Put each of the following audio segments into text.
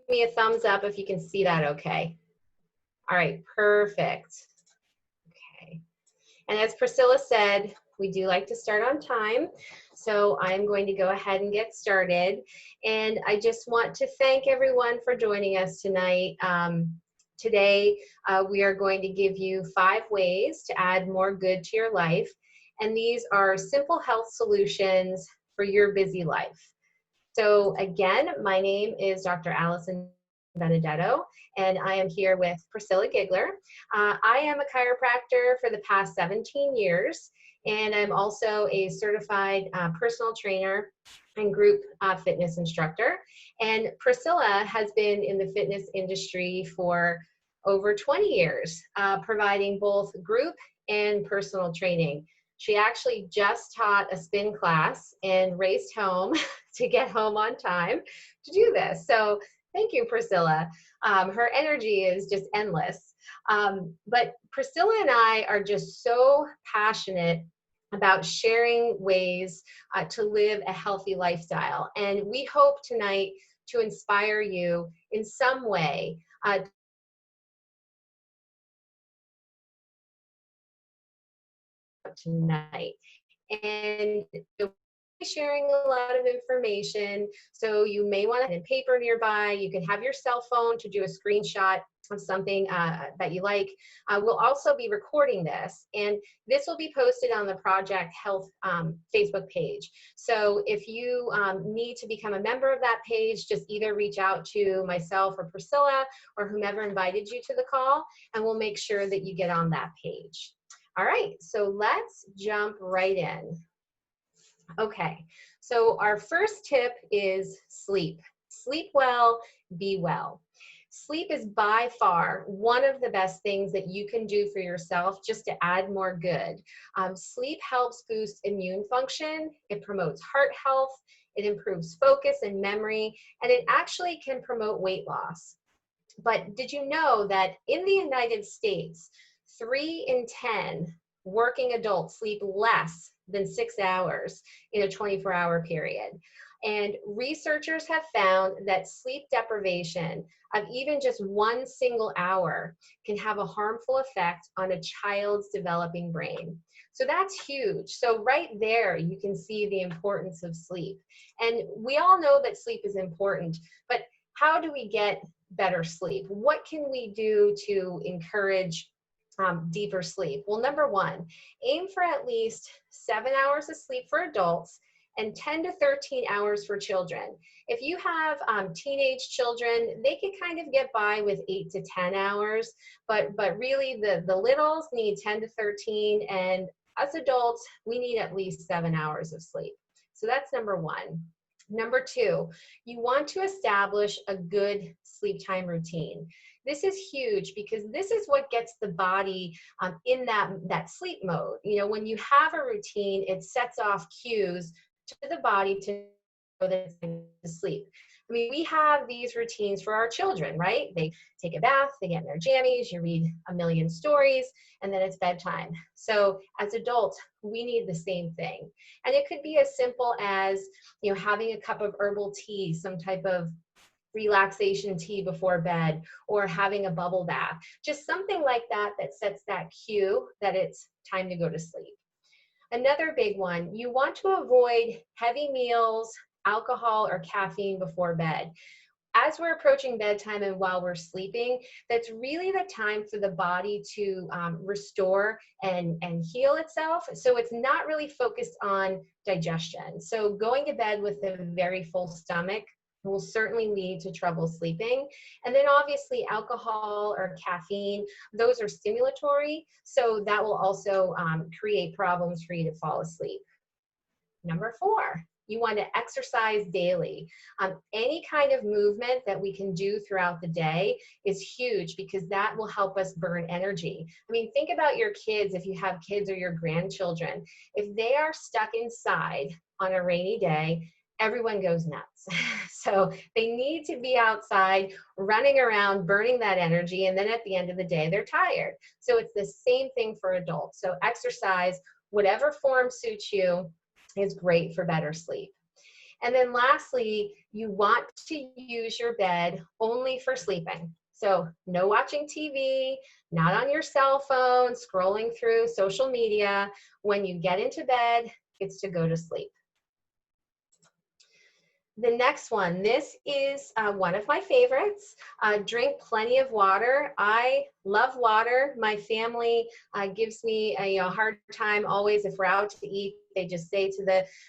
me a thumbs up if you can see that okay. All right, perfect. Okay. And as Priscilla said, we do like to start on time. So I'm going to go ahead and get started. And I just want to thank everyone for joining us tonight. Today, we are going to give you 5 ways to add more good to your life. And these are simple health solutions for your busy life. So again, my name is Dr. Alison Benedetto, and I am here with Priscilla Gigler. I am a chiropractor for the past 17 years, and I'm also a certified personal trainer and group fitness instructor. And Priscilla has been in the fitness industry for over 20 years, providing both group and personal training. She actually just taught a spin class and raced home to get home on time to do this. So thank you, Priscilla. Her energy is just endless. But Priscilla and I are just so passionate about sharing ways to live a healthy lifestyle. And we hope tonight to inspire you in some way tonight. And we'll be sharing a lot of information, so you may want to have a paper nearby. You can have your cell phone to do a screenshot of something that you like. We'll also be recording this, and this will be posted on the Project Health Facebook page. So if you need to become a member of that page, just either reach out to myself or Priscilla or whomever invited you to the call, and we'll make sure that you get on that page. All right, so let's jump right in. Okay, so our first tip is sleep. Sleep well, be well. Sleep is by far one of the best things that you can do for yourself just to add more good. Sleep helps boost immune function, it promotes heart health, it improves focus and memory, and it actually can promote weight loss. But did you know that in the United States, 3 in 10 working adults sleep less than 6 hours in a 24-hour period? And researchers have found that sleep deprivation of even just 1 single hour can have a harmful effect on a child's developing brain. So that's huge. So right there, you can see the importance of sleep. And we all know that sleep is important, but how do we get better sleep? What can we do to encourage deeper sleep? Well, number 1, aim for at least 7 hours of sleep for adults and 10 to 13 hours for children. If you have teenage children, they can kind of get by with 8 to 10 hours, but really the littles need 10 to 13, and as adults, we need at least 7 hours of sleep. So that's number 1. Number 2, you want to establish a good sleep time routine. This is huge because this is what gets the body in that sleep mode. You know, when you have a routine, it sets off cues to the body to know that it's time to sleep. I mean, we have these routines for our children, right? They take a bath, they get in their jammies, you read a million stories, and then it's bedtime. So as adults, we need the same thing. And it could be as simple as, you know, having a cup of herbal tea, some type of relaxation tea before bed, or having a bubble bath, just something like that that sets that cue that it's time to go to sleep. Another big one, you want to avoid heavy meals, alcohol, or caffeine before bed. As we're approaching bedtime and while we're sleeping, that's really the time for the body to restore and heal itself. So it's not really focused on digestion. So going to bed with a very full stomach will certainly lead to trouble sleeping. And then obviously alcohol or caffeine, those are stimulatory. So that will also create problems for you to fall asleep. Number 4, you want to exercise daily. Any kind of movement that we can do throughout the day is huge because that will help us burn energy. I mean, think about your kids, if you have kids or your grandchildren. If they are stuck inside on a rainy day, everyone goes nuts. So they need to be outside, running around, burning that energy, and then at the end of the day, they're tired. So it's the same thing for adults. So exercise, whatever form suits you, is great for better sleep. And then lastly, you want to use your bed only for sleeping. So no watching TV, not on your cell phone, scrolling through social media. When you get into bed, it's to go to sleep. The next one, this is one of my favorites. Drink plenty of water. I love water. My family gives me a hard time always if we're out to eat. They just say to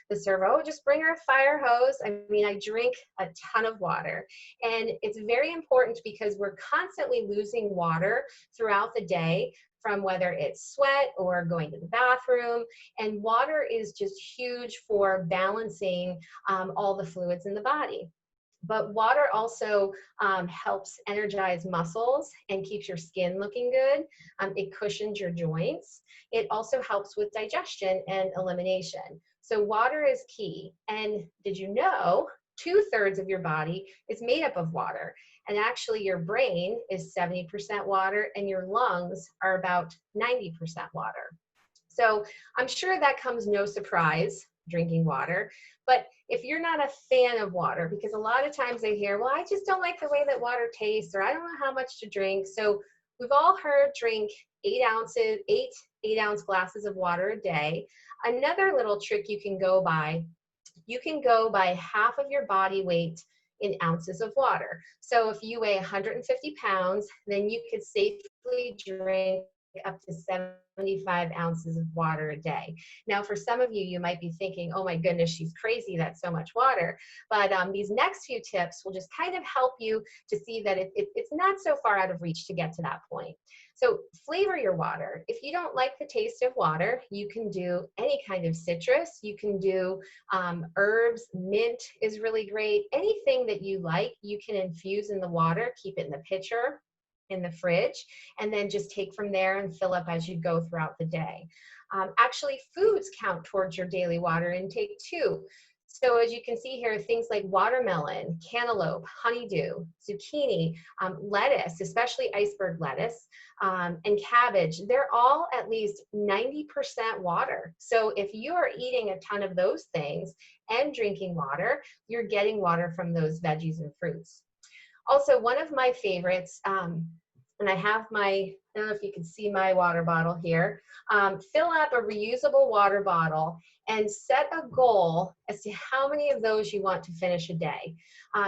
the server, oh, just bring her a fire hose. I mean, I drink a ton of water. And it's very important because we're constantly losing water throughout the day, from whether it's sweat or going to the bathroom. And water is just huge for balancing all the fluids in the body. But water also helps energize muscles and keeps your skin looking good. It cushions your joints. It also helps with digestion and elimination. So water is key. And did you know 2/3 of your body is made up of water? And actually your brain is 70% water and your lungs are about 90% water. So I'm sure that comes no surprise, drinking water. But if you're not a fan of water, because a lot of times I hear, well, I just don't like the way that water tastes, or I don't know how much to drink. So we've all heard drink 8-ounce glasses of water a day. Another little trick you can go by half of your body weight in ounces of water. So if you weigh 150 pounds, then you could safely drink up to 75 ounces of water a day. Now, for some of you, you might be thinking, oh my goodness, she's crazy, that's so much water. But these next few tips will just kind of help you to see that it's not so far out of reach to get to that point. So flavor your water. If you don't like the taste of water, you can do any kind of citrus. You can do herbs. Mint is really great. Anything that you like, you can infuse in the water, keep it in the pitcher, in the fridge, and then just take from there and fill up as you go throughout the day. Actually, foods count towards your daily water intake too. So as you can see here, things like watermelon, cantaloupe, honeydew, zucchini, lettuce, especially iceberg lettuce, and cabbage, they're all at least 90% water. So if you are eating a ton of those things and drinking water, you're getting water from those veggies and fruits. Also, one of my favorites, and I have I don't know if you can see my water bottle here, fill up a reusable water bottle and set a goal as to how many of those you want to finish a day.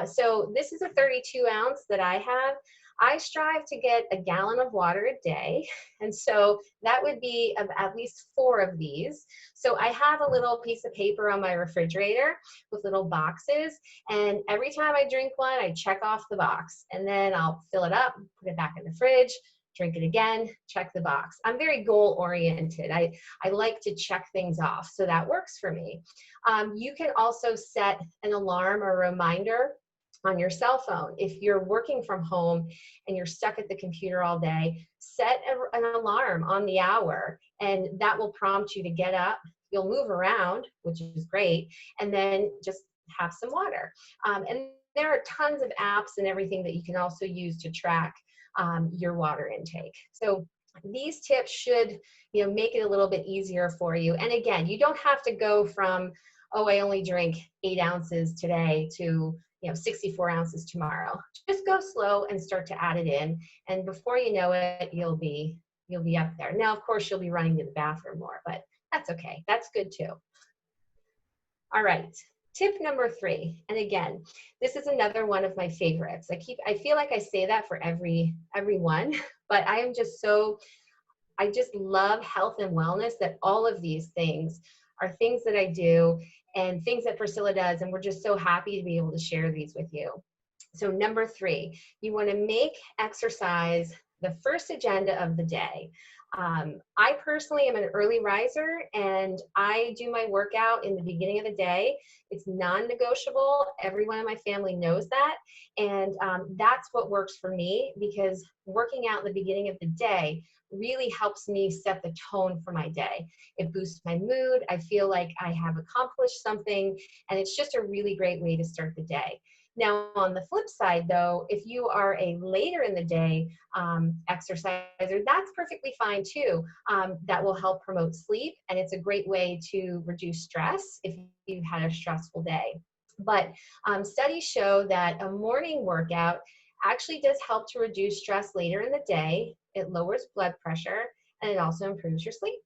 So this is a 32-ounce that I have. I strive to get a gallon of water a day, and so that would be at least 4 of these. So I have a little piece of paper on my refrigerator with little boxes, and every time I drink one, I check off the box, and then I'll fill it up, put it back in the fridge, drink it again, check the box. I'm very goal oriented. I like to check things off, so that works for me. You can also set an alarm or reminder on your cell phone. If you're working from home and you're stuck at the computer all day, set an alarm on the hour, and that will prompt you to get up. You'll move around, which is great, and then just have some water. And there are tons of apps and everything that you can also use to track your water intake. So these tips should, make it a little bit easier for you. And again, you don't have to go from, oh, I only drink 8 ounces today to 64 ounces tomorrow. Just go slow and start to add it in. And before you know it, you'll be up there. Now, of course, you'll be running to the bathroom more, but that's okay. That's good too. All right. Tip number 3. And again, this is another one of my favorites. I feel like I say that for everyone, but I just love health and wellness, that all of these things are things that I do and things that Priscilla does, and we're just so happy to be able to share these with you. So number 3, you want to make exercise the first agenda of the day. I personally am an early riser, and I do my workout in the beginning of the day. It's non-negotiable. Everyone in my family knows that, and that's what works for me, because working out in the beginning of the day really helps me set the tone for my day. It boosts my mood. I feel like I have accomplished something, and it's just a really great way to start the day. Now, on the flip side, though, if you are a later in the day exerciser, that's perfectly fine too. That will help promote sleep, and it's a great way to reduce stress if you've had a stressful day. But studies show that a morning workout actually does help to reduce stress later in the day. It lowers blood pressure and it also improves your sleep.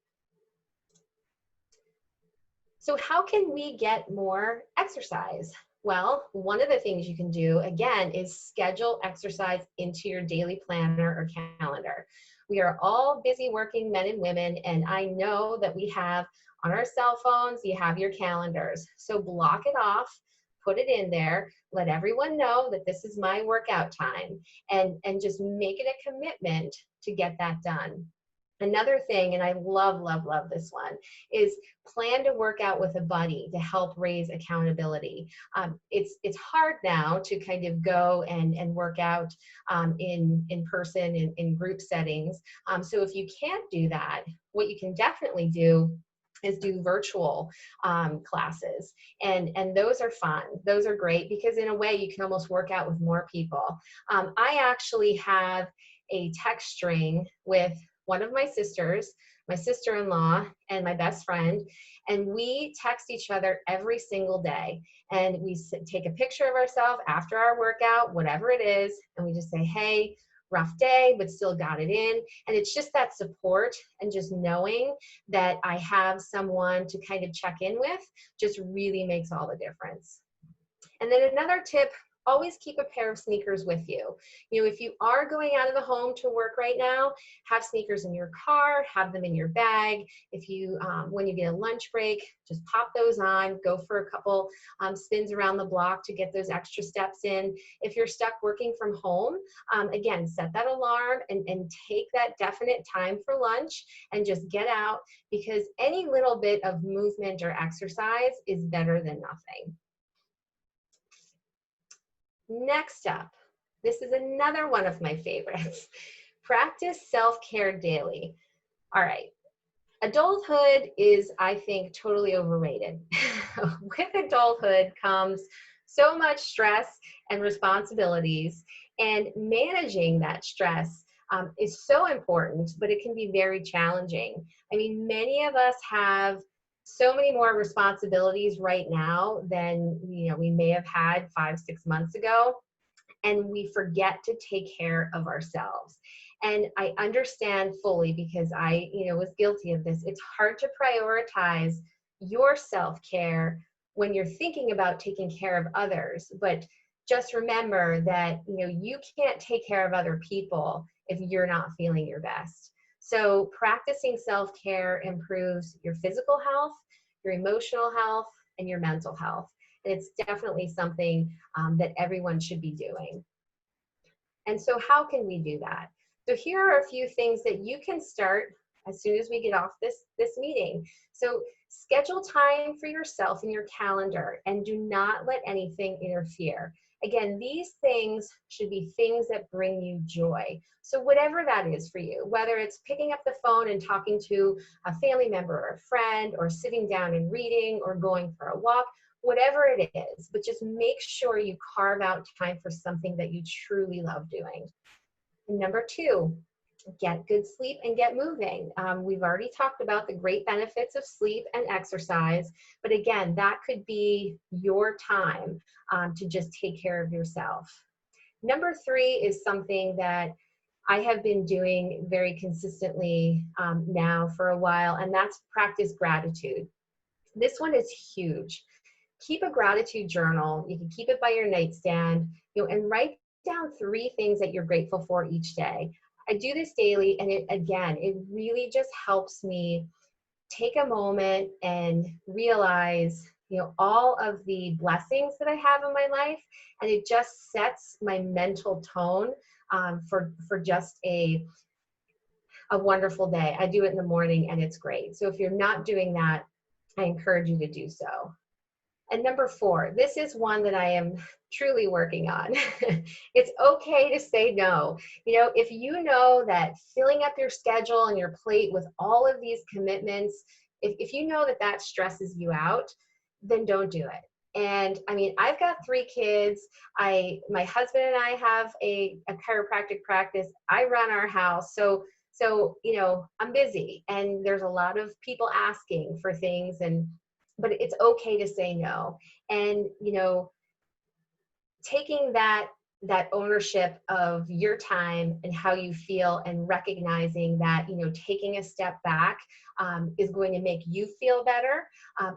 So how can we get more exercise? Well, one of the things you can do, again, is schedule exercise into your daily planner or calendar. We are all busy working men and women, and I know that we have on our cell phones, you have your calendars. So block it off, put it in there, let everyone know that this is my workout time, and just make it a commitment to get that done. Another thing, and I love, love, love this one, is plan to work out with a buddy to help raise accountability. It's hard now to kind of go and work out in person in group settings. So if you can't do that, what you can definitely do is do virtual classes, and those are fun. Those are great because in a way you can almost work out with more people. I actually have a text string with one of my sisters, my sister-in-law, and my best friend, and we text each other every single day. And we take a picture of ourselves after our workout, whatever it is, and we just say, hey, rough day, but still got it in. And it's just that support and just knowing that I have someone to kind of check in with just really makes all the difference. And then another tip, always keep a pair of sneakers with you. You know, if you are going out of the home to work right now, have sneakers in your car, have them in your bag. If you, when you get a lunch break, just pop those on, go for a couple spins around the block to get those extra steps in. If you're stuck working from home, again, set that alarm and take that definite time for lunch and just get out, because any little bit of movement or exercise is better than nothing. Next up, this is another one of my favorites. Practice self-care daily. All right. Adulthood is, I think, totally overrated. With adulthood comes so much stress and responsibilities, and managing that stress is so important, but it can be very challenging. I mean, many of us have so many more responsibilities right now than we may have had 5-6 months ago, and we forget to take care of ourselves. And I understand fully, because I was guilty of this. It's hard to prioritize your self-care when you're thinking about taking care of others. But just remember that you can't take care of other people if you're not feeling your best. So practicing self-care improves your physical health, your emotional health, and your mental health. And it's definitely something that everyone should be doing. And so how can we do that? So here are a few things that you can start as soon as we get off this meeting. So schedule time for yourself in your calendar and do not let anything interfere. Again, these things should be things that bring you joy. So whatever that is for you, whether it's picking up the phone and talking to a family member or a friend, or sitting down and reading, or going for a walk, whatever it is, but just make sure you carve out time for something that you truly love doing. And number 2, get good sleep and get moving. We've already talked about the great benefits of sleep and exercise, but again, that could be your time to just take care of yourself. Number 3 is something that I have been doing very consistently now for a while, and that's practice gratitude. This one is huge. Keep a gratitude journal. You can keep it by your nightstand, and write down 3 things that you're grateful for each day. I do this daily, and it really just helps me take a moment and realize, all of the blessings that I have in my life, and it just sets my mental tone for just a wonderful day. I do it in the morning, and it's great. So if you're not doing that, I encourage you to do so. And number 4, this is one that I am truly working on. It's okay to say no. If you know that filling up your schedule and your plate with all of these commitments, if you know that that stresses you out, then don't do it. And I mean, I've got 3 kids. My husband and I have a chiropractic practice. I run our house. So I'm busy, and there's a lot of people asking for things, and but it's okay to say no. And, taking that ownership of your time and how you feel, and recognizing that, taking a step back is going to make you feel better,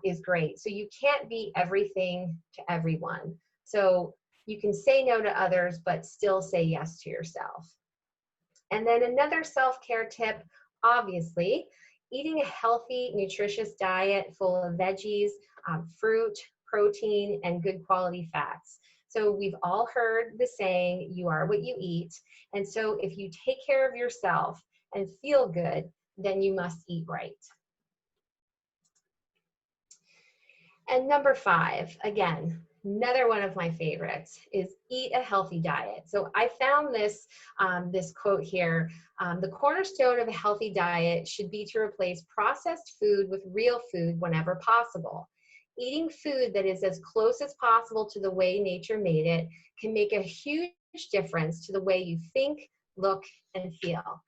is great. So you can't be everything to everyone. So you can say no to others, but still say yes to yourself. And then another self-care tip, obviously, eating a healthy, nutritious diet full of veggies, fruit, protein, and good quality fats. So we've all heard the saying, you are what you eat. And so if you take care of yourself and feel good, then you must eat right. And number 5, again, another one of my favorites, is eat a healthy diet. So I found this quote here. The cornerstone of a healthy diet should be to replace processed food with real food whenever possible. Eating food that is as close as possible to the way nature made it can make a huge difference to the way you think, look, and feel.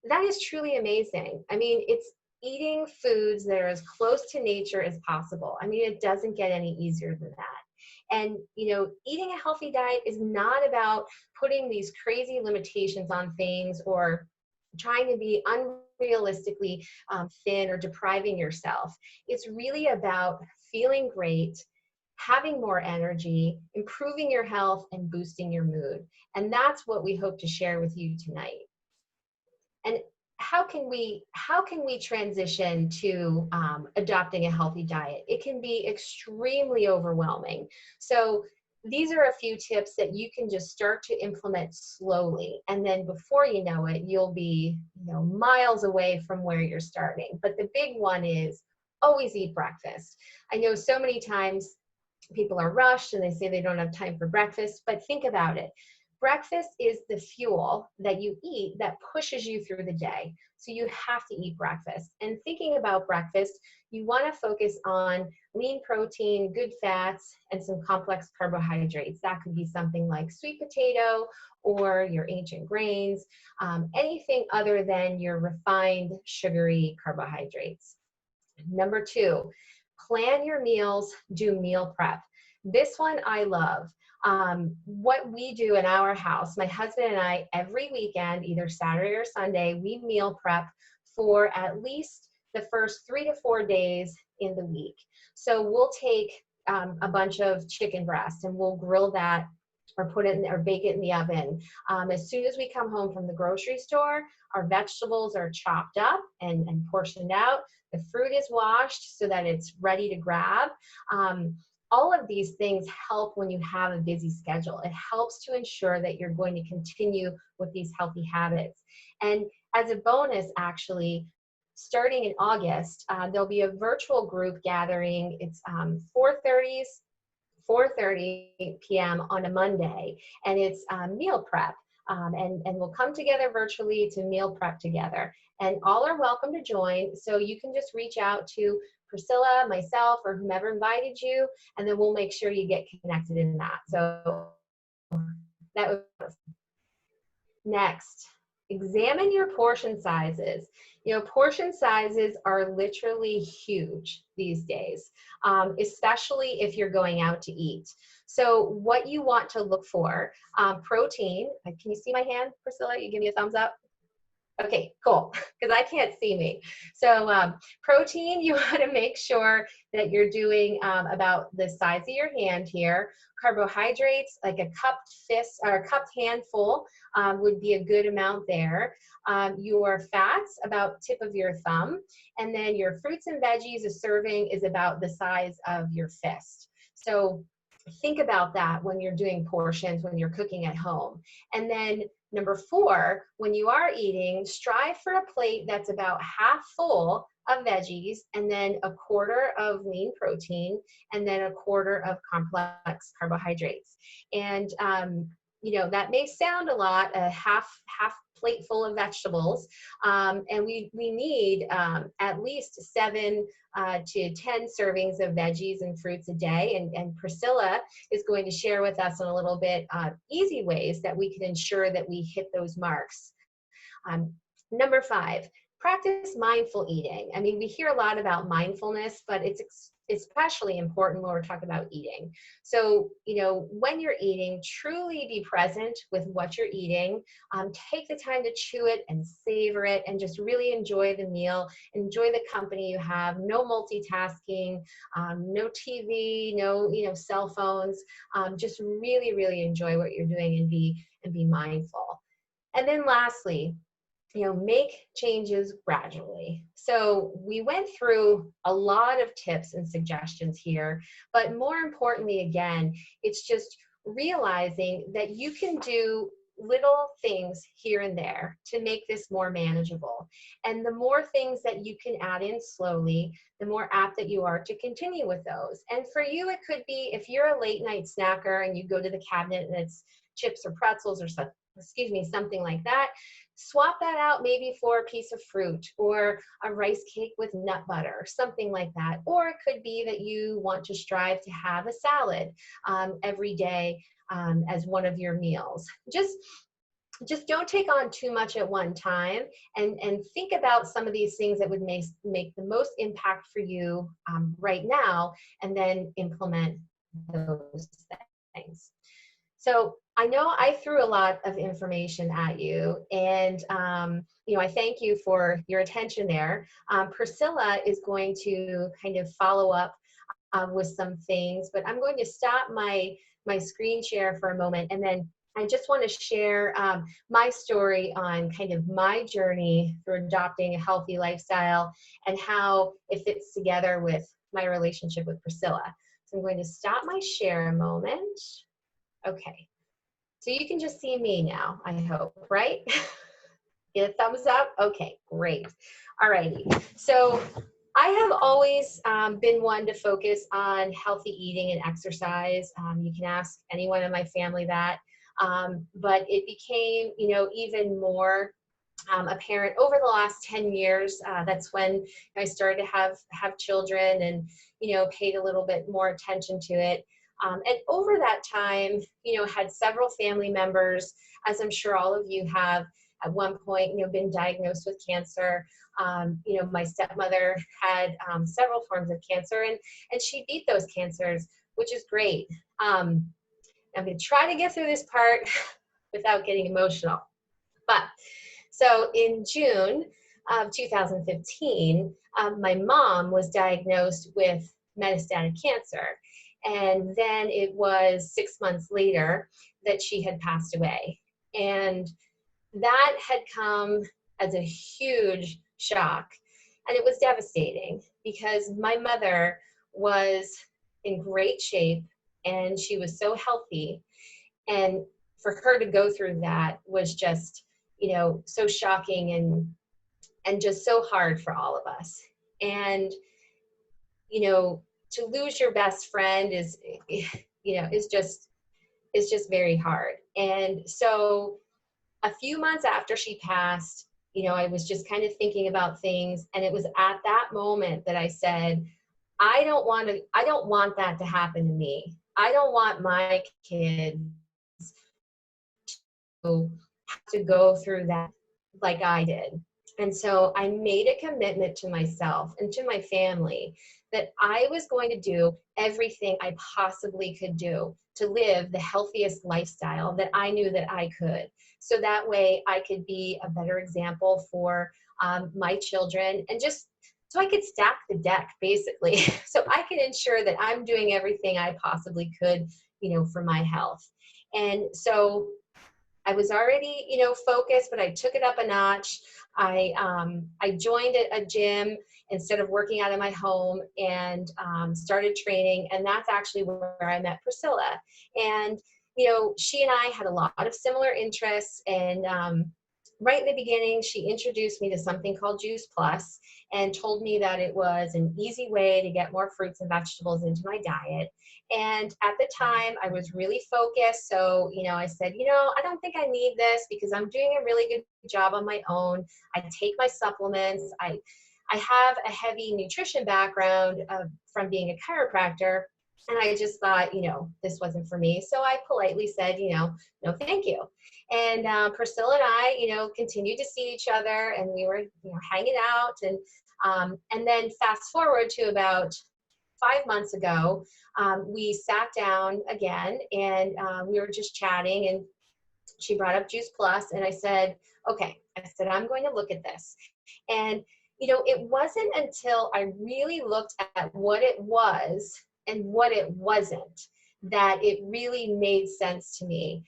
That is truly amazing. I mean, it's eating foods that are as close to nature as possible. I mean, it doesn't get any easier than that. And, eating a healthy diet is not about putting these crazy limitations on things or trying to be unrealistically thin or depriving yourself. It's really about feeling great, having more energy, improving your health, and boosting your mood. And that's what we hope to share with you tonight. And how can we transition to adopting a healthy diet? It can be extremely overwhelming. So these are a few tips that you can just start to implement slowly, and then before you know it, you'll be miles away from where you're starting. But the big one is always eat breakfast. I know so many times people are rushed and they say they don't have time for breakfast, but think about it. Breakfast is the fuel that you eat that pushes you through the day. So you have to eat breakfast. And thinking about breakfast, you want to focus on lean protein, good fats, and some complex carbohydrates. That could be something like sweet potato or your ancient grains, anything other than your refined sugary carbohydrates. Number 2, plan your meals, do meal prep. This one I love. What we do in our house, my husband and I, every weekend, either Saturday or Sunday, we meal prep for at least the first 3 to 4 days in the week. So we'll take a bunch of chicken breast and we'll grill that or put it in or bake it in the oven. As soon as we come home from the grocery store, our vegetables are chopped up and portioned out. The fruit is washed so that it's ready to grab. All of these things help when you have a busy schedule. It helps to ensure that you're going to continue with these healthy habits. And as a bonus, actually, starting in August, there'll be a virtual group gathering. It's 4:30 p.m. on a Monday, and it's meal prep. And we'll come together virtually to meal prep together. And all are welcome to join. So you can just reach out to Priscilla, myself, or whomever invited you, and then we'll make sure you get connected in that. So that was next. Examine your portion sizes. Portion sizes are literally huge these days, especially if you're going out to eat. So what you want to look for, protein. Can you see my hand, Priscilla? You give me a thumbs up. Okay, cool, because I can't see me. So protein, you want to make sure that you're doing about the size of your hand here. Carbohydrates, like a cupped fist or a cupped handful would be a good amount there. Your fats, about tip of your thumb. And then your fruits and veggies, a serving is about the size of your fist. So think about that when you're doing portions, when you're cooking at home. And then number 4, when you are eating, strive for a plate that's about half full of veggies, and then a quarter of lean protein, and then a quarter of complex carbohydrates. And that may sound a lot, a half plate full of vegetables, and we need at least 7 to 10 servings of veggies and fruits a day. And Priscilla is going to share with us in a little bit easy ways that we can ensure that we hit those marks. Number 5, practice mindful eating. I mean, we hear a lot about mindfulness, but it's especially important when we're talking about eating. So, when you're eating, truly be present with what you're eating. Take the time to chew it and savor it and just really enjoy the meal, enjoy the company you have, no multitasking, no TV, no, cell phones. Just really, really enjoy what you're doing and be mindful. And then lastly, make changes gradually. So we went through a lot of tips and suggestions here, but more importantly, again, it's just realizing that you can do little things here and there to make this more manageable. And the more things that you can add in slowly, the more apt that you are to continue with those. And for you, it could be if you're a late night snacker and you go to the cabinet and it's chips or pretzels or something like that. Swap that out maybe for a piece of fruit or a rice cake with nut butter, something like that. Or it could be that you want to strive to have a salad every day as one of your meals. Just don't take on too much at one time, and think about some of these things that would make the most impact for you right now, and then implement those things. So I know I threw a lot of information at you, and I thank you for your attention there. Priscilla is going to kind of follow up with some things, but I'm going to stop my screen share for a moment, and then I just want to share my story on kind of my journey through adopting a healthy lifestyle and how it fits together with my relationship with Priscilla. So I'm going to stop my share a moment. Okay, so you can just see me now, I hope, right? Get a thumbs up? Okay, great. All righty. So I have always been one to focus on healthy eating and exercise. You can ask anyone in my family that. But it became, even more apparent over the last 10 years. That's when I started to have children and, paid a little bit more attention to it. And over that time, had several family members, as I'm sure all of you have at one point, been diagnosed with cancer. My stepmother had several forms of cancer, and she beat those cancers, which is great. I'm going to try to get through this part without getting emotional. But so in June of 2015, my mom was diagnosed with metastatic cancer. And then it was 6 months later that she had passed away. And that had come as a huge shock. And it was devastating because my mother was in great shape and she was so healthy. And for her to go through that was just, so shocking and just so hard for all of us. And, to lose your best friend is just very hard. And so a few months after she passed, I was just kind of thinking about things. And it was at that moment that I said, I don't want that to happen to me. I don't want my kids to have to go through that like I did. And so I made a commitment to myself and to my family that I was going to do everything I possibly could do to live the healthiest lifestyle that I knew that I could. So that way I could be a better example for my children, and just so I could stack the deck, basically. So I can ensure that I'm doing everything I possibly could, for my health. And so I was already, focused, but I took it up a notch. I joined a gym instead of working out of my home, and started training. And that's actually where I met Priscilla. And, she and I had a lot of similar interests. And right in the beginning, she introduced me to something called Juice Plus and told me that it was an easy way to get more fruits and vegetables into my diet. And at the time, I was really focused. So, I said, I don't think I need this because I'm doing a really good job on my own. I take my supplements. I have a heavy nutrition background from being a chiropractor. And I just thought, this wasn't for me. So I politely said, no, thank you. And Priscilla and I, continued to see each other, and we were, hanging out. And then fast forward to about 5 months ago, we sat down again, and we were just chatting, and she brought up Juice Plus, and I said, okay, I'm going to look at this. And, it wasn't until I really looked at what it was and what it wasn't that it really made sense to me.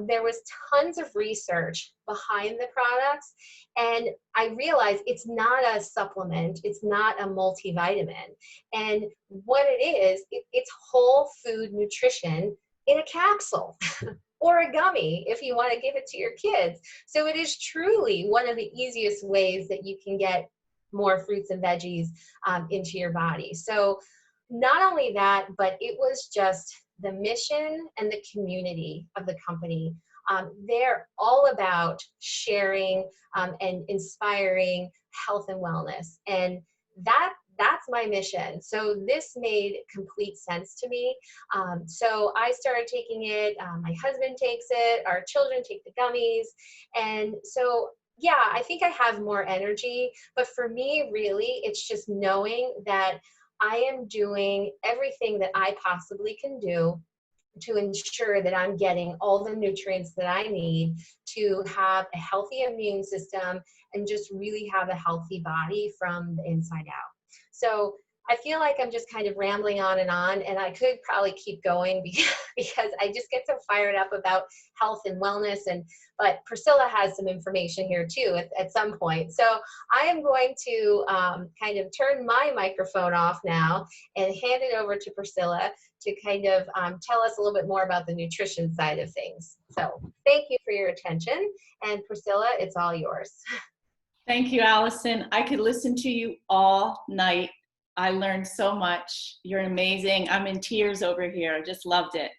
There was tons of research behind the products, and I realized it's not a supplement, it's not a multivitamin. And what it is, it's whole food nutrition in a capsule. Or a gummy if you want to give it to your kids. So it is truly one of the easiest ways that you can get more fruits and veggies into your body. So not only that, but it was just the mission and the community of the company. They're all about sharing and inspiring health and wellness. And that's my mission. So this made complete sense to me. So I started taking it. My husband takes it. Our children take the gummies. And so, yeah, I think I have more energy. But for me, really, it's just knowing that I am doing everything that I possibly can do to ensure that I'm getting all the nutrients that I need to have a healthy immune system and just really have a healthy body from the inside out. So I feel like I'm just kind of rambling on, and I could probably keep going because I just get so fired up about health and wellness. But Priscilla has some information here too at some point. So I am going to kind of turn my microphone off now and hand it over to Priscilla to kind of tell us a little bit more about the nutrition side of things. So thank you for your attention. And Priscilla, it's all yours. Thank you, Allison. I could listen to you all night. I learned so much. You're amazing. I'm in tears over here. I just loved it.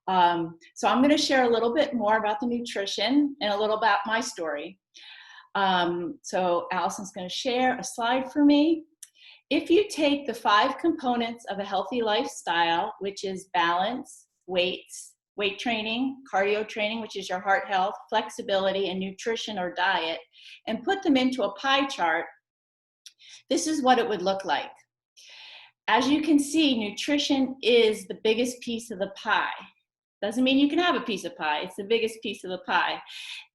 So I'm going to share a little bit more about the nutrition and a little about my story. So Allison's going to share a slide for me. If you take the 5 components of a healthy lifestyle, which is balance, weight training, cardio training, which is your heart health, flexibility, and nutrition or diet, and put them into a pie chart, this is what it would look like. As you can see, nutrition is the biggest piece of the pie. Doesn't mean you can have a piece of pie. It's the biggest piece of the pie.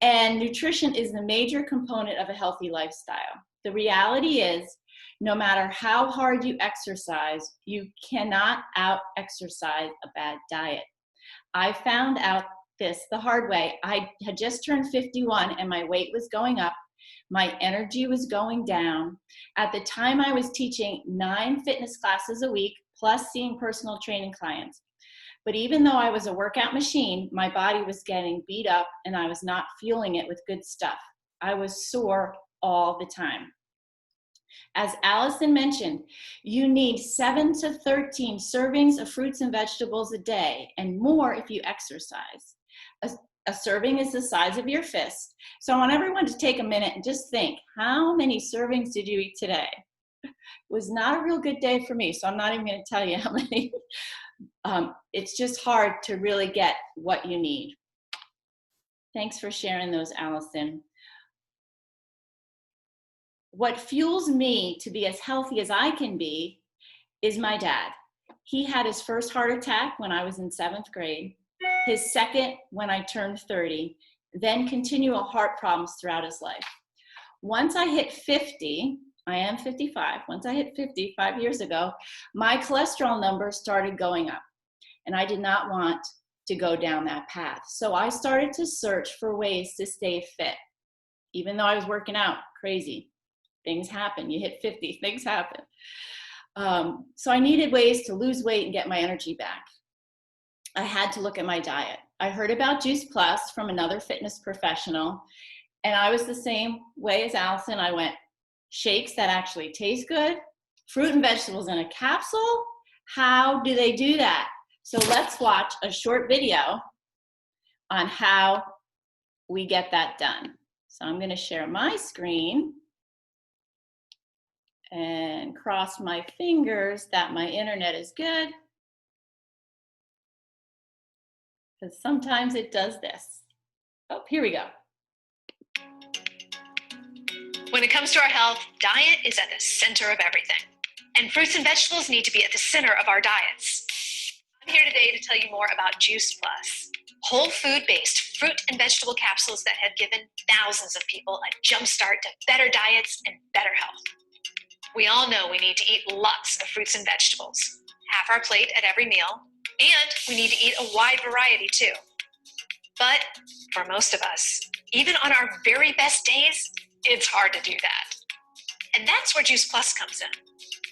And nutrition is the major component of a healthy lifestyle. The reality is, no matter how hard you exercise, you cannot out-exercise a bad diet. I found out this the hard way. I had just turned 51 and my weight was going up. My energy was going down. At the time, I was teaching 9 fitness classes a week, plus seeing personal training clients. But even though I was a workout machine, my body was getting beat up and I was not fueling it with good stuff. I was sore all the time. As Allison mentioned, you need 7 to 13 servings of fruits and vegetables a day, and more if you exercise. A serving is the size of your fist. So I want everyone to take a minute and just think, how many servings did you eat today? It was not a real good day for me, so I'm not even going to tell you how many. It's just hard to really get what you need. Thanks for sharing those, Allison. What fuels me to be as healthy as I can be is my dad. He had his first heart attack when I was in 7th grade, his second when I turned 30, then continual heart problems throughout his life. Once I hit 50, I am 55, once I hit 50, 5 years ago, my cholesterol number started going up, and I did not want to go down that path. So I started to search for ways to stay fit, even though I was working out crazy. Things happen. You hit 50, things happen. So I needed ways to lose weight and get my energy back. I had to look at my diet. I heard about Juice Plus from another fitness professional, and I was the same way as Allison. I went, shakes that actually taste good, fruit and vegetables in a capsule? How do they do that? So let's watch a short video on how we get that done. So I'm going to share my screen and cross my fingers that my internet is good, because sometimes it does this. Oh, here we go. When it comes to our health, diet is at the center of everything. And fruits and vegetables need to be at the center of our diets. I'm here today to tell you more about Juice Plus, whole food-based fruit and vegetable capsules that have given thousands of people a jump start to better diets and better health. We all know we need to eat lots of fruits and vegetables, half our plate at every meal, and we need to eat a wide variety too. But for most of us, even on our very best days, it's hard to do that. And that's where Juice Plus comes in.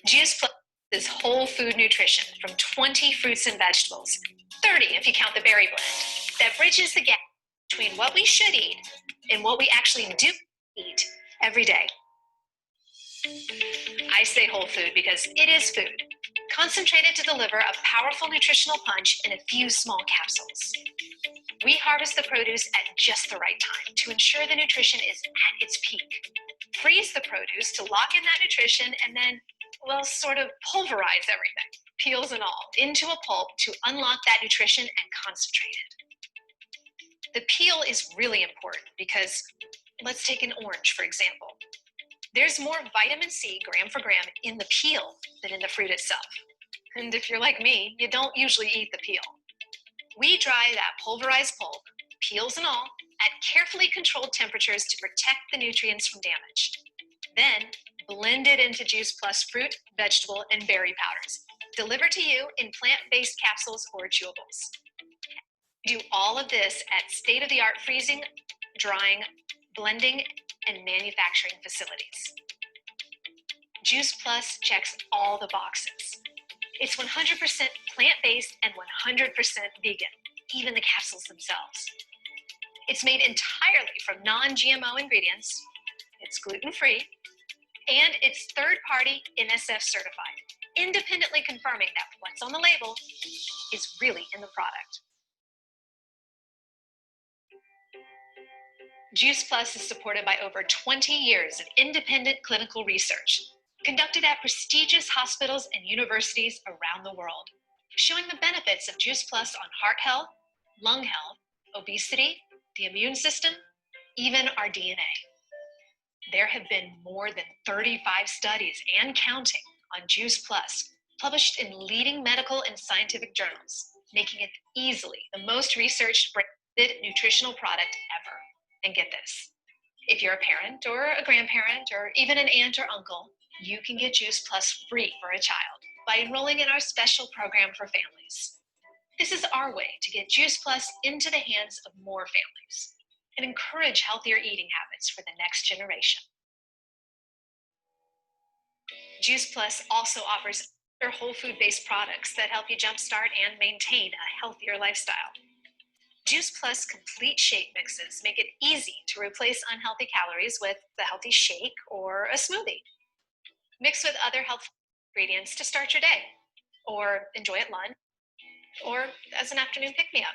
Juice Plus is whole food nutrition from 20 fruits and vegetables, 30 if you count the berry blend, that bridges the gap between what we should eat and what we actually do eat every day. I say whole food because it is food, concentrated to deliver a powerful nutritional punch in a few small capsules. We harvest the produce at just the right time to ensure the nutrition is at its peak. Freeze the produce to lock in that nutrition and then, well, sort of pulverize everything, peels and all, into a pulp to unlock that nutrition and concentrate it. The peel is really important because, let's take an orange, for example. There's more vitamin C gram for gram in the peel than in the fruit itself. And if you're like me, you don't usually eat the peel. We dry that pulverized pulp, peels and all, at carefully controlled temperatures to protect the nutrients from damage. Then, blend it into Juice Plus fruit, vegetable, and berry powders, delivered to you in plant-based capsules or chewables. Do all of this at state-of-the-art freezing, drying, blending, and manufacturing facilities. Juice Plus checks all the boxes. It's 100% plant-based and 100% vegan, even the capsules themselves. It's made entirely from non-GMO ingredients, it's gluten-free, and it's third-party NSF certified, independently confirming that what's on the label is really in the product. Juice Plus is supported by over 20 years of independent clinical research, conducted at prestigious hospitals and universities around the world, showing the benefits of Juice Plus on heart health, lung health, obesity, the immune system, even our DNA. There have been more than 35 studies and counting on Juice Plus, published in leading medical and scientific journals, making it easily the most researched branded nutritional product ever. And get this, if you're a parent or a grandparent or even an aunt or uncle, you can get Juice Plus free for a child by enrolling in our special program for families. This is our way to get Juice Plus into the hands of more families and encourage healthier eating habits for the next generation. Juice Plus also offers other whole food-based products that help you jumpstart and maintain a healthier lifestyle. Juice Plus complete shake mixes make it easy to replace unhealthy calories with a healthy shake or a smoothie. Mix with other healthful ingredients to start your day, or enjoy at lunch, or as an afternoon pick-me-up.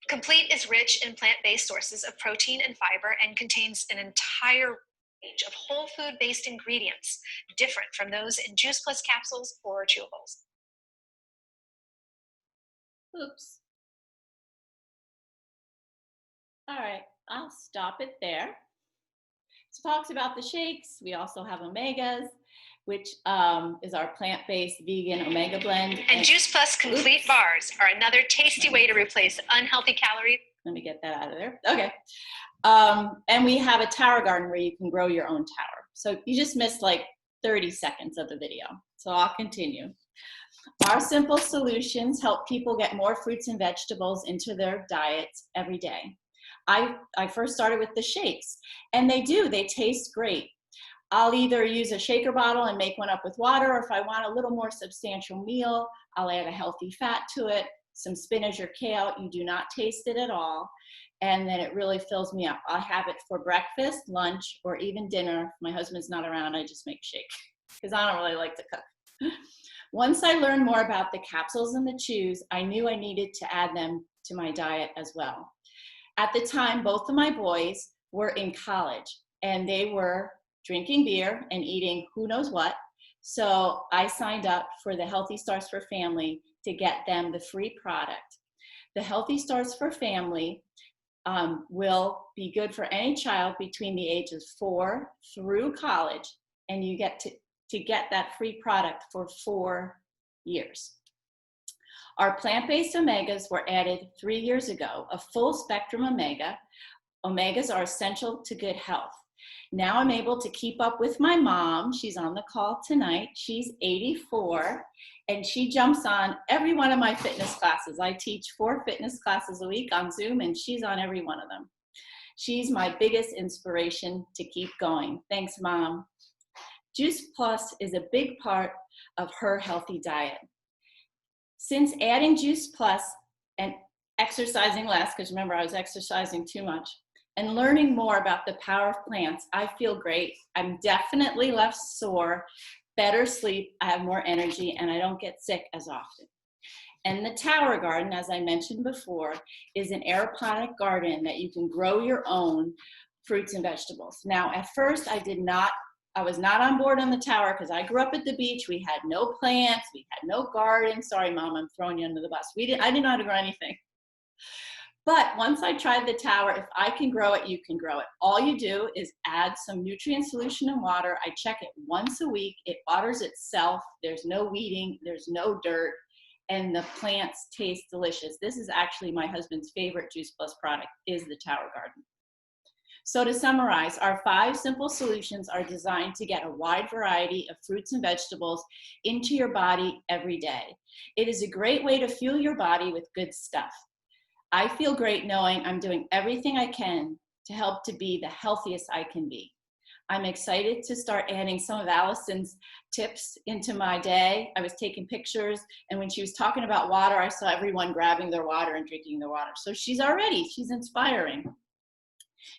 Complete is rich in plant-based sources of protein and fiber and contains an entire range of whole food-based ingredients, different from those in Juice Plus capsules or chewables. Oops. All right, I'll stop it there. So talks about the shakes. We also have omegas, which is our plant-based vegan omega blend. And Juice Plus complete bars are another tasty way to replace unhealthy calories. Let me get that out of there. Okay. And we have a tower garden where you can grow your own tower. So you just missed like 30 seconds of the video. So I'll continue. Our simple solutions help people get more fruits and vegetables into their diets every day. I first started with the shakes, and they taste great. I'll either use a shaker bottle and make one up with water, or if I want a little more substantial meal, I'll add a healthy fat to it, some spinach or kale. You do not taste it at all, and then it really fills me up. I'll have it for breakfast, lunch, or even dinner. If my husband's not around, I just make a shake, because I don't really like to cook. Once I learned more about the capsules and the chews, I knew I needed to add them to my diet as well. At the time, both of my boys were in college, and they were drinking beer and eating who knows what. So I signed up for the Healthy Starts for Family to get them the free product. The Healthy Starts for Family will be good for any child between the ages 4 through college, and you get to get that free product for 4 years. Our plant-based omegas were added 3 years ago, a full spectrum omega. Omegas are essential to good health. Now I'm able to keep up with my mom. She's on the call tonight. She's 84, and she jumps on every one of my fitness classes. I teach 4 fitness classes a week on Zoom, and she's on every one of them. She's my biggest inspiration to keep going. Thanks, Mom. Juice Plus is a big part of her healthy diet. Since adding Juice Plus and exercising less, because remember I was exercising too much, and learning more about the power of plants, I feel great. I'm definitely less sore, better sleep, I have more energy, and I don't get sick as often. And the Tower Garden, as I mentioned before, is an aeroponic garden that you can grow your own fruits and vegetables. Now, at first I was not on board on the tower because I grew up at the beach. We had no plants, we had no garden. Sorry, Mom, I'm throwing you under the bus. I didn't know how to grow anything. But once I tried the tower, if I can grow it, you can grow it. All you do is add some nutrient solution and water. I check it once a week. It waters itself. There's no weeding, there's no dirt, and the plants taste delicious. This is actually my husband's favorite Juice Plus product, is the Tower Garden. So to summarize, our 5 simple solutions are designed to get a wide variety of fruits and vegetables into your body every day. It is a great way to fuel your body with good stuff. I feel great knowing I'm doing everything I can to help to be the healthiest I can be. I'm excited to start adding some of Alison's tips into my day. I was taking pictures, and when she was talking about water, I saw everyone grabbing their water and drinking their water. So she's inspiring.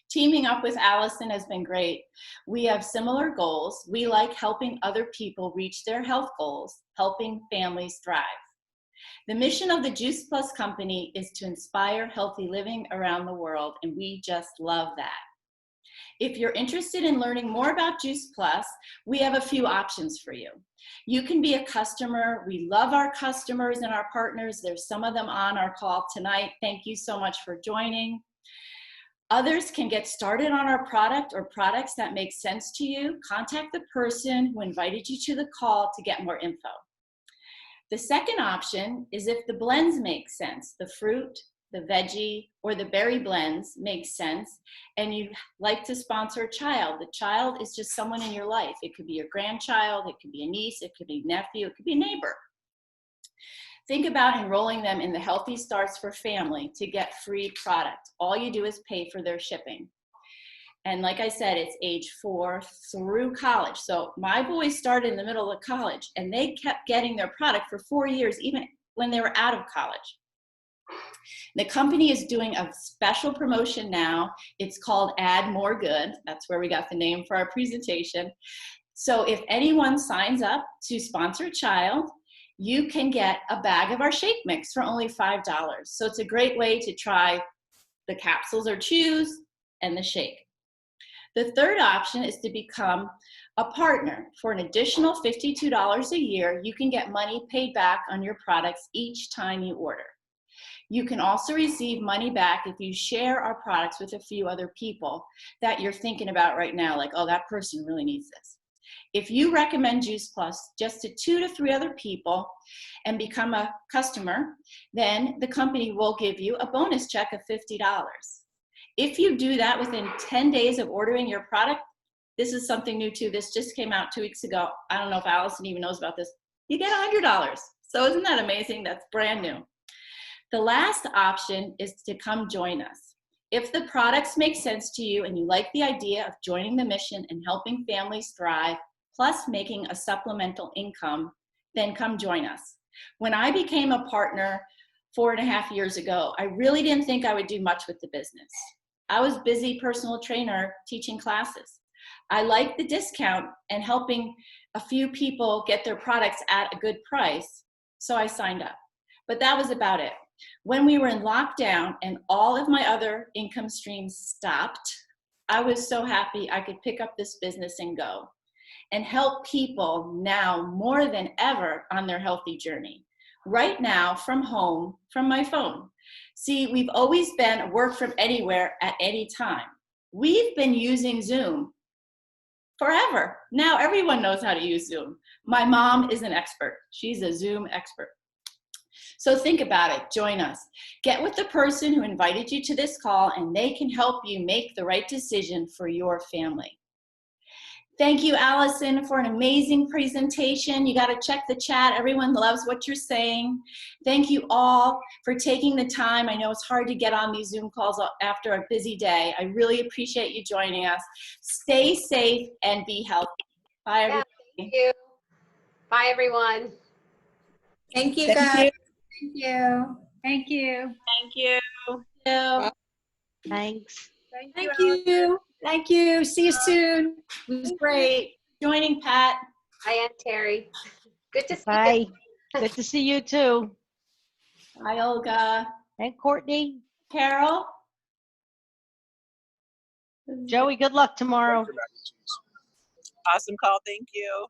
Teaming up with Alison has been great. We have similar goals. We like helping other people reach their health goals, helping families thrive. The mission of the Juice Plus company is to inspire healthy living around the world, and we just love that. If you're interested in learning more about Juice Plus, we have a few options for you. You can be a customer. We love our customers and our partners. There's some of them on our call tonight. Thank you so much for joining. Others can get started on our product or products that make sense to you. Contact the person who invited you to the call to get more info. The second option is if the blends make sense, the fruit, the veggie, or the berry blends make sense, and you like to sponsor a child. The child is just someone in your life. It could be your grandchild, it could be a niece, it could be a nephew, it could be a neighbor. Think about enrolling them in the Healthy Starts for Family to get free product. All you do is pay for their shipping. And like I said, it's age 4 through college. So my boys started in the middle of college, and they kept getting their product for 4 years, even when they were out of college. The company is doing a special promotion now. It's called Add More Good. That's where we got the name for our presentation. So if anyone signs up to sponsor a child, you can get a bag of our shake mix for only $5. So it's a great way to try the capsules or chews and the shake. The third option is to become a partner. For an additional $52 a year, you can get money paid back on your products each time you order. You can also receive money back if you share our products with a few other people that you're thinking about right now, like, oh, that person really needs this. If you recommend Juice Plus just to 2 to 3 other people and become a customer, then the company will give you a bonus check of $50. If you do that within 10 days of ordering your product, this is something new too. This just came out 2 weeks ago. I don't know if Alison even knows about this. You get $100. So isn't that amazing? That's brand new. The last option is to come join us. If the products make sense to you and you like the idea of joining the mission and helping families thrive, plus making a supplemental income, then come join us. When I became a partner 4.5 years ago, I really didn't think I would do much with the business. I was busy personal trainer teaching classes. I liked the discount and helping a few people get their products at a good price, so I signed up. But that was about it. When we were in lockdown and all of my other income streams stopped, I was so happy I could pick up this business and go and help people now more than ever on their healthy journey. Right now, from home, from my phone. See, we've always been work from anywhere at any time. We've been using Zoom forever. Now everyone knows how to use Zoom. My mom is an expert. She's a Zoom expert. So think about it. Join us. Get with the person who invited you to this call, and they can help you make the right decision for your family. Thank you, Alison, for an amazing presentation. You got to check the chat. Everyone loves what you're saying. Thank you all for taking the time. I know it's hard to get on these Zoom calls after a busy day. I really appreciate you joining us. Stay safe and be healthy. Bye, everybody. Thank you. Bye, everyone. Thank you, Thank guys. you. Thank you. Thank you. Thank you. Thanks. Thank you. Thank you. See you soon. It was great. Joining Pat. Hi, Aunt Terry. Good to see Bye. you. Good to see you too. Hi, Olga. And Courtney. Carol. Joey, good luck tomorrow. Awesome call. Thank you.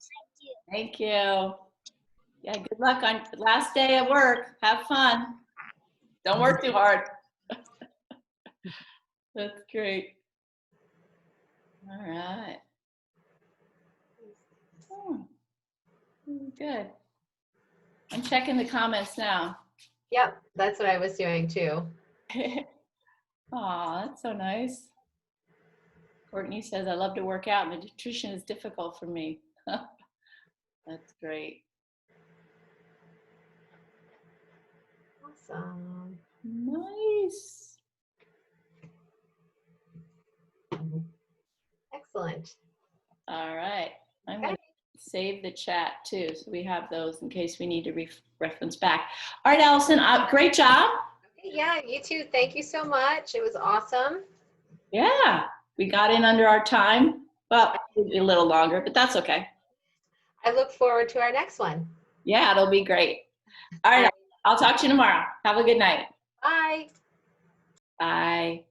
Thank you. Yeah, good luck on the last day of work. Have fun. Don't work too hard. That's great. All right. Good. I'm checking the comments now. Yep, that's what I was doing too. Aw, that's so nice. Courtney says, I love to work out and the nutrition is difficult for me. That's great. Awesome. Nice. Excellent. All right. I'm going to save the chat too, so we have those in case we need to reference back. All right, Alison, great job. Okay, yeah, you too. Thank you so much. It was awesome. Yeah, we got in under our time. Well, a little longer, but that's okay. I look forward to our next one. Yeah, it'll be great. All right, I'll talk to you tomorrow. Have a good night. Bye. Bye.